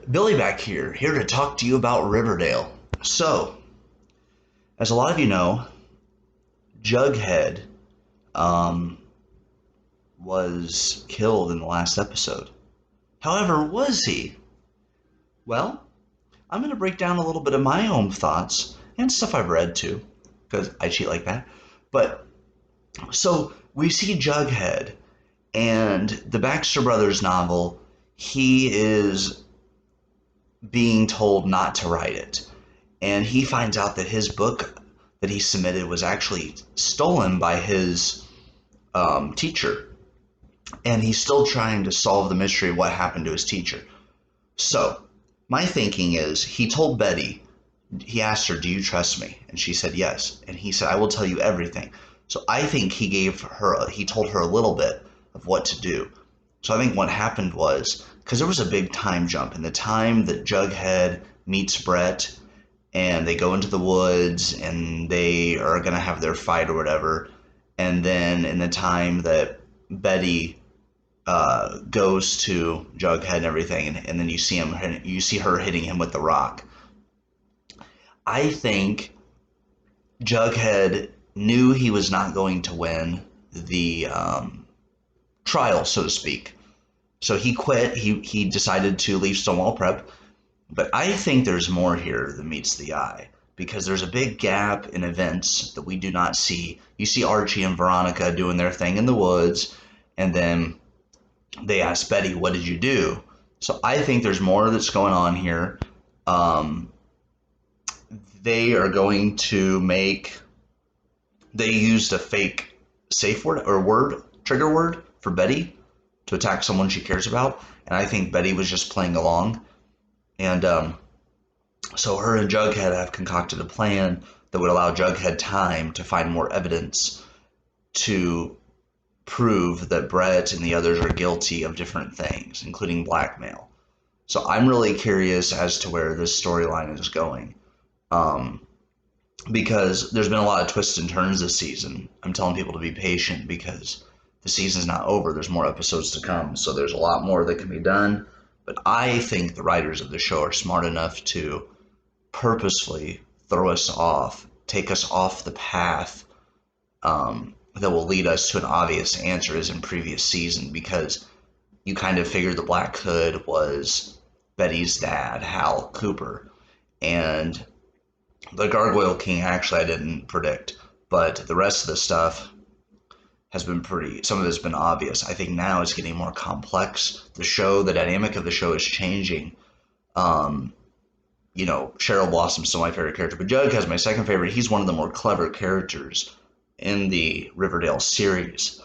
Billy back here to talk to you about Riverdale. So, as a lot of you know, Jughead um, was killed in the last episode. However, was he? Well, I'm going to break down a little bit of my own thoughts and stuff I've read too, because I cheat like that. But, so we see Jughead, and the Baxter Brothers novel, he is being told not to write it. And he finds out that his book that he submitted was actually stolen by his teacher. And he's still trying to solve the mystery of what happened to his teacher. So, my thinking is he told Betty, he asked her, "Do you trust me?" And she said yes. And he said, "I will tell you everything." So I think he told her a little bit of what to do. So I think what happened was, because there was a big time jump in the time that Jughead meets Brett and they go into the woods and they are going to have their fight or whatever. And then in the time that Betty goes to Jughead and everything, and then you see her hitting him with the rock. I think Jughead knew he was not going to win the trial, so to speak. So he quit. He decided to leave Stonewall Prep. But I think there's more here than meets the eye, because there's a big gap in events that we do not see. You see Archie and Veronica doing their thing in the woods, and then they ask Betty, "What did you do?" So I think there's more that's going on here. Um, they are going to make. They used a fake safe word or trigger word for Betty to attack someone she cares about, and I think Betty was just playing along. And so her and Jughead have concocted a plan that would allow Jughead time to find more evidence to prove that Brett and the others are guilty of different things, including blackmail. So I'm really curious as to where this storyline is going. Um, because there's been a lot of twists and turns this season. I'm telling people to be patient because the season's not over. There's more episodes to come. So there's a lot more that can be done. But I think the writers of the show are smart enough to purposefully throw us off, take us off the path that will lead us to an obvious answer as in previous season, because you kind of figured the Black Hood was Betty's dad, Hal Cooper, and the Gargoyle King actually I didn't predict, but the rest of the stuff has been some of it's been obvious. I think now it's getting more complex. The dynamic of the show is changing. Cheryl Blossom's still my favorite character, but Jug has my second favorite. He's one of the more clever characters in the Riverdale series.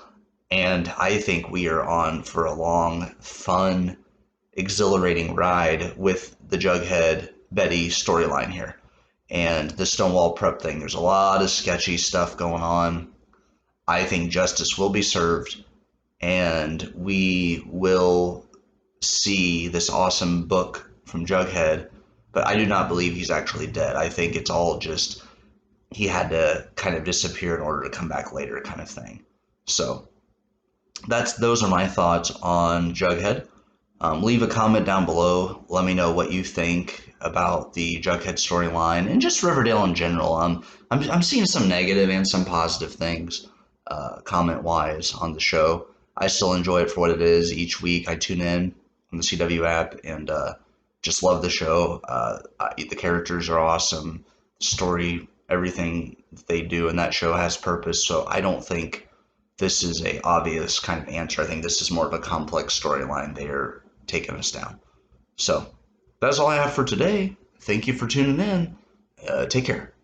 And I think we are on for a long, fun, exhilarating ride with the Jughead Betty storyline here. And the Stonewall Prep thing, there's a lot of sketchy stuff going on. I think justice will be served, and we will see this awesome book from Jughead, but I do not believe he's actually dead. I think it's all just he had to kind of disappear in order to come back later kind of thing. So those are my thoughts on Jughead. Leave a comment down below. Let me know what you think about the Jughead storyline and just Riverdale in general. I'm seeing some negative and some positive things comment wise on the show. I still enjoy it for what it is. Each week I tune in on the CW app and just love the show. The characters are awesome. The story, everything they do in that show has purpose. So I don't think this is a obvious kind of answer. I think this is more of a complex storyline. They are taking us down. So that's all I have for today. Thank you for tuning in. Take care.